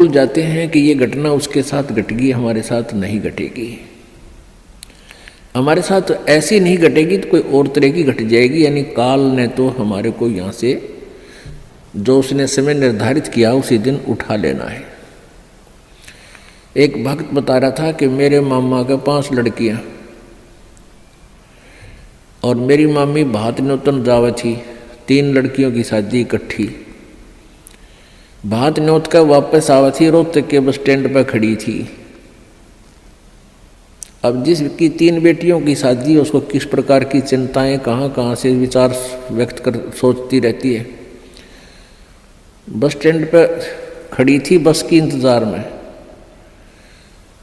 भूल जाते हैं कि ये घटना उसके साथ घटेगी, हमारे साथ नहीं घटेगी। हमारे साथ ऐसी नहीं घटेगी तो कोई और तरह की घट जाएगी। यानी काल ने तो हमारे को यहाँ से जो उसने समय निर्धारित किया उसी दिन उठा लेना है। एक भक्त बता रहा था कि मेरे मामा के 5 लड़कियां और मेरी मामी भात न्योतन जावा थी, 3 लड़कियों की शादी इकट्ठी। भात न्योत कर वापस आवा थी, रोहतक के बस स्टैंड पर खड़ी थी। अब जिसकी 3 बेटियों की शादी, उसको किस प्रकार की चिंताएं कहाँ से विचार व्यक्त कर सोचती रहती है। बस स्टैंड पर खड़ी थी बस की इंतजार में,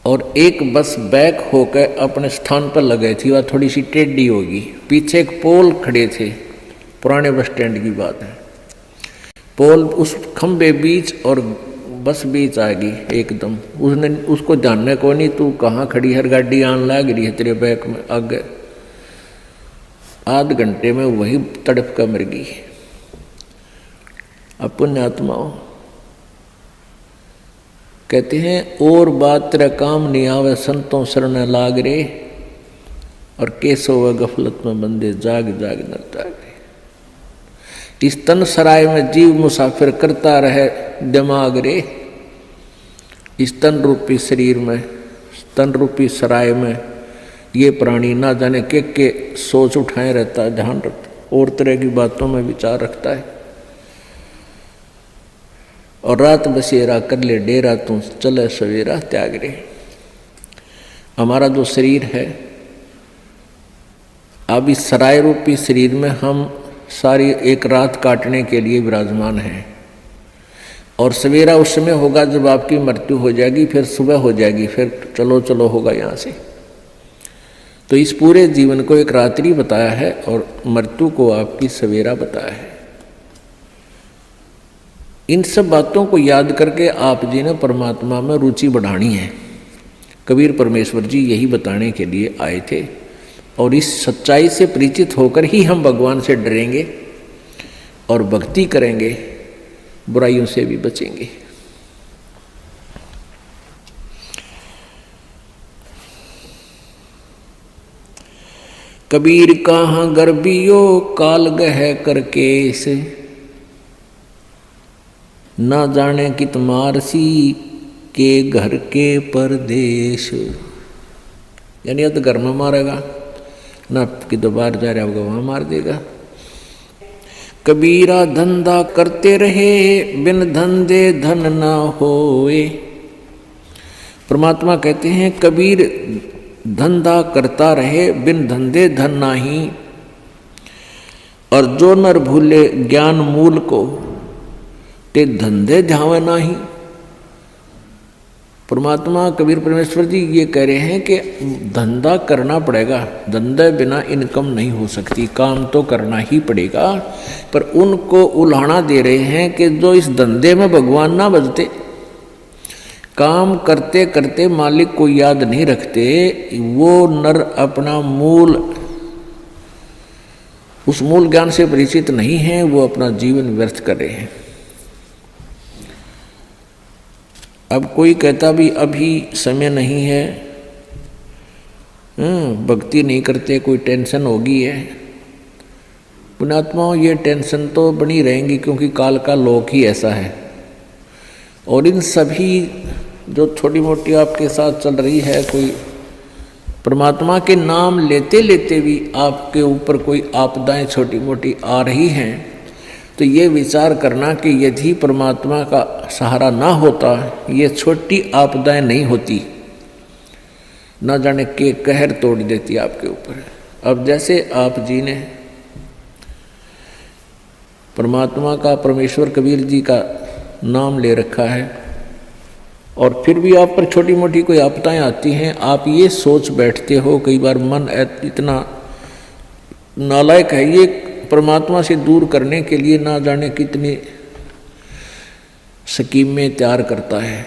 और एक बस बैक होकर अपने स्थान पर लगे थी, वह थोड़ी सी टेढ़ी होगी। पीछे एक पोल खड़े थे, पुराने बस स्टैंड की बात है। पोल उस खंबे बीच और बस बीच आ गई एकदम। उसने उसको जानने को नहीं, तू कहाँ खड़ी है, गाड़ी आन लग रही है तेरे बैक में आगे। आध घंटे में वही तड़प कर मर गई। अब पुण्यात्माओं कहते हैं, और बात तेरा काम नहीं आवे संतों शरण लाग रे, और केसो व गफलत में बंदे जाग जाग न जागे। इस तन सराय में जीव मुसाफिर करता रहे दिमाग रे। इस तन रूपी शरीर में, तन रूपी सराय में ये प्राणी ना जाने के सोच उठाए रहता है, ध्यान रखता, और तरह की बातों में विचार रखता है। और रात बसेरा कर ले डेरा, तू चले सवेरा त्याग रे। हमारा जो शरीर है, अब इस सराय रूपी शरीर में हम सारी एक रात काटने के लिए विराजमान हैं, और सवेरा उस समय होगा जब आपकी मृत्यु हो जाएगी, फिर सुबह हो जाएगी, फिर चलो चलो होगा यहाँ से। तो इस पूरे जीवन को एक रात्रि बताया है और मृत्यु को आपकी सवेरा बताया है। इन सब बातों को याद करके आप जी ने परमात्मा में रुचि बढ़ानी है। कबीर परमेश्वर जी यही बताने के लिए आए थे, और इस सच्चाई से परिचित होकर ही हम भगवान से डरेंगे और भक्ति करेंगे, बुराइयों से भी बचेंगे। कबीर कहाँ गर्बियो काल गह करके से, ना जाने कित मारसी के घर के परदेश। यानी अब तो घर में मारेगा ना, कि तो बाहर जा रहा होगा वहां मार देगा। कबीरा धंधा करते रहे बिन धंधे धन ना होए। परमात्मा कहते हैं कबीर धंधा करता रहे बिन धंधे धन नाही, और जो नर भूले ज्ञान मूल को ते धंधे ध्यावे नाही। परमात्मा कबीर परमेश्वर जी ये कह रहे हैं कि धंधा करना पड़ेगा, धंधे बिना इनकम नहीं हो सकती, काम तो करना ही पड़ेगा। पर उनको उल्हाना दे रहे हैं कि जो इस धंधे में भगवान ना बजते, काम करते करते मालिक को याद नहीं रखते, वो नर अपना मूल, उस मूल ज्ञान से परिचित नहीं है, वो अपना जीवन व्यर्थ कर रहे हैं। अब कोई कहता भी अभी समय नहीं है, भक्ति नहीं करते, कोई टेंशन होगी है। पुण्यात्माओं ये टेंशन तो बनी रहेंगी, क्योंकि काल का लोक ही ऐसा है। और इन सभी जो छोटी मोटी आपके साथ चल रही है, कोई परमात्मा के नाम लेते लेते भी आपके ऊपर कोई आपदाएं छोटी मोटी आ रही हैं, तो ये विचार करना कि यदि परमात्मा का सहारा ना होता, ये छोटी आपदाएं नहीं होती, ना जाने के कहर तोड़ देती आपके ऊपर। अब जैसे आप जी ने परमात्मा का, परमेश्वर कबीर जी का नाम ले रखा है, और फिर भी आप पर छोटी मोटी कोई आपदाएं आती हैं, आप ये सोच बैठते हो, कई बार मन इतना नालायक है, ये परमात्मा से दूर करने के लिए ना जाने कितनी स्कीमें तैयार करता है,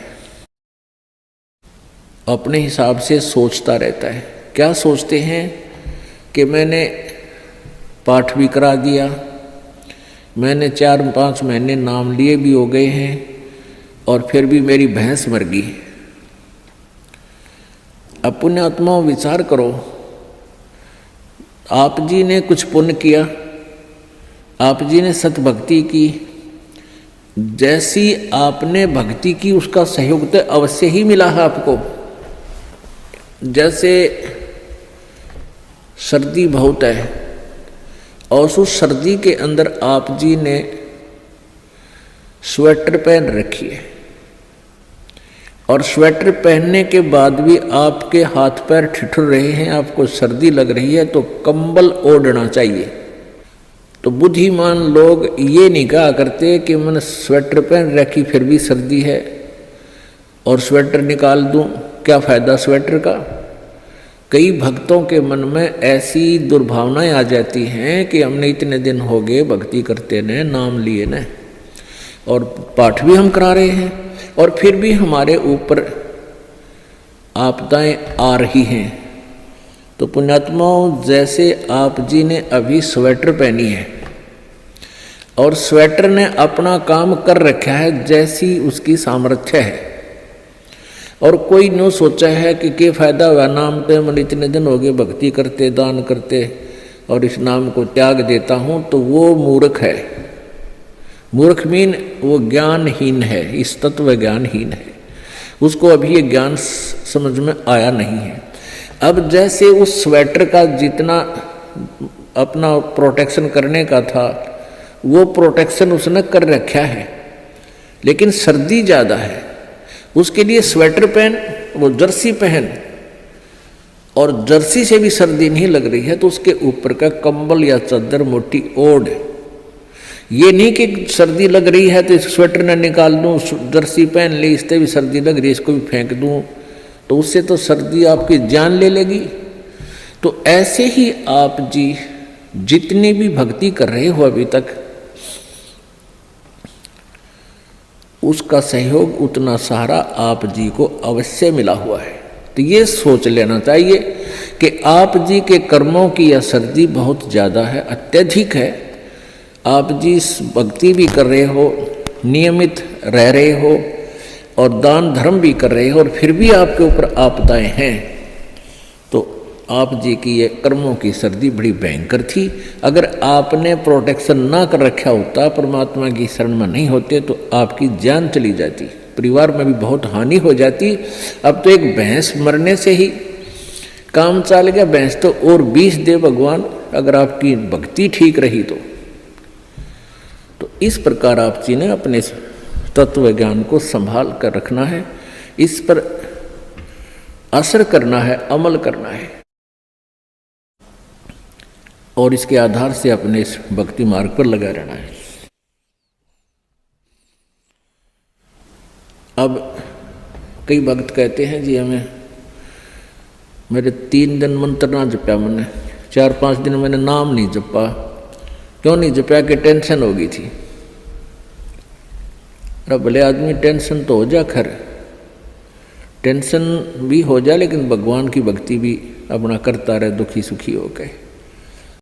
अपने हिसाब से सोचता रहता है। क्या सोचते हैं कि मैंने पाठ भी करा दिया, मैंने 4-5 महीने नाम लिए भी हो गए हैं, और फिर भी मेरी भैंस मर गई। अब पुण्यात्माओं विचार करो, आप जी ने कुछ पुण्य किया, आप जी ने सतभक्ति की, जैसी आपने भक्ति की उसका सहयोग तो अवश्य ही मिला है आपको। जैसे सर्दी बहुत है और उस सर्दी के अंदर आप जी ने स्वेटर पहन रखी है और स्वेटर पहनने के बाद भी आपके हाथ पैर ठिठुर रहे हैं, आपको सर्दी लग रही है, तो कंबल ओढ़ना चाहिए। तो बुद्धिमान लोग ये नहीं कहा करते कि मैंने स्वेटर पहन रखी फिर भी सर्दी है और स्वेटर निकाल दूं, क्या फायदा स्वेटर का। कई भक्तों के मन में ऐसी दुर्भावनाएं आ जाती हैं कि हमने इतने दिन हो गए भक्ति करते ने, नाम लिए न, और पाठ भी हम करा रहे हैं और फिर भी हमारे ऊपर आपदाएं आ रही हैं। तो पुण्यात्माओं, जैसे आप जी ने अभी स्वेटर पहनी है और स्वेटर ने अपना काम कर रखा है जैसी उसकी सामर्थ्य है, और कोई नो सोचा है कि फायदा हुआ नाम पे मन इतने दिन हो गए भक्ति करते दान करते और इस नाम को त्याग देता हूँ, तो वो मूर्ख है। मूर्ख मीन वो ज्ञानहीन है, इस तत्व ज्ञानहीन है, उसको अभी ये ज्ञान समझ में आया नहीं है। अब जैसे उस स्वेटर का जितना अपना प्रोटेक्शन करने का था वो प्रोटेक्शन उसने कर रखा है, लेकिन सर्दी ज़्यादा है, उसके लिए स्वेटर पहन, वो जर्सी पहन, और जर्सी से भी सर्दी नहीं लग रही है तो उसके ऊपर का कंबल या चादर मोटी ओढ़। ये नहीं कि सर्दी लग रही है तो इस स्वेटर न निकाल दूँ, जर्सी पहन ली, इससे भी सर्दी लग रही है इसको भी फेंक दूँ, तो उससे तो सर्दी आपकी जान ले लेगी। तो ऐसे ही आप जी जितनी भी भक्ति कर रहे हो अभी तक, उसका सहयोग उतना सारा आप जी को अवश्य मिला हुआ है। तो ये सोच लेना चाहिए कि आप जी के कर्मों की यह सर्दी बहुत ज़्यादा है, अत्यधिक है। आप जी भक्ति भी कर रहे हो, नियमित रह रहे हो और दान धर्म भी कर रहे हो, और फिर भी आपके ऊपर आपदाएं हैं, तो आप जी की ये कर्मों की सर्दी बड़ी भयंकर थी। अगर आपने प्रोटेक्शन ना कर रखा होता, परमात्मा की शरण में नहीं होते, तो आपकी जान चली जाती, परिवार में भी बहुत हानि हो जाती। अब तो एक भैंस मरने से ही काम चल गया, भैंस तो और 20 दे भगवान, अगर आपकी भक्ति ठीक रही तो इस प्रकार आप जी ने अपने तत्व ज्ञान को संभाल कर रखना है, इस पर असर करना है, अमल करना है, और इसके आधार से अपने इस भक्ति मार्ग पर लगा रहना है। अब कई भक्त कहते हैं जी हमें, मेरे 3 दिन मंत्र ना जपा, मैंने 4-5 दिन मैंने नाम नहीं जपा। क्यों नहीं जपा? कि टेंशन हो गई थी। अरे भले आदमी टेंशन तो हो जा, खैर टेंशन भी हो जाए, लेकिन भगवान की भक्ति भी अपना करता रहे, दुखी सुखी हो गए।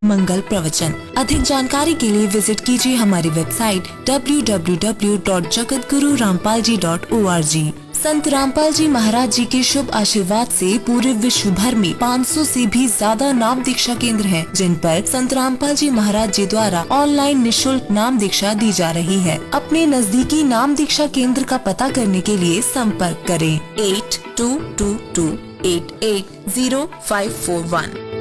मंगल प्रवचन। अधिक जानकारी के लिए विजिट कीजिए हमारी वेबसाइट www.jagatgururampalji.org। संत रामपाल जी महाराज जी के शुभ आशीर्वाद से पूरे विश्व भर में 500 से भी ज्यादा नाम दीक्षा केंद्र हैं, जिन पर संत रामपाल जी महाराज जी द्वारा ऑनलाइन निशुल्क नाम दीक्षा दी जा रही है। अपने नजदीकी नाम दीक्षा केंद्र का पता करने के लिए संपर्क करें 8222880541।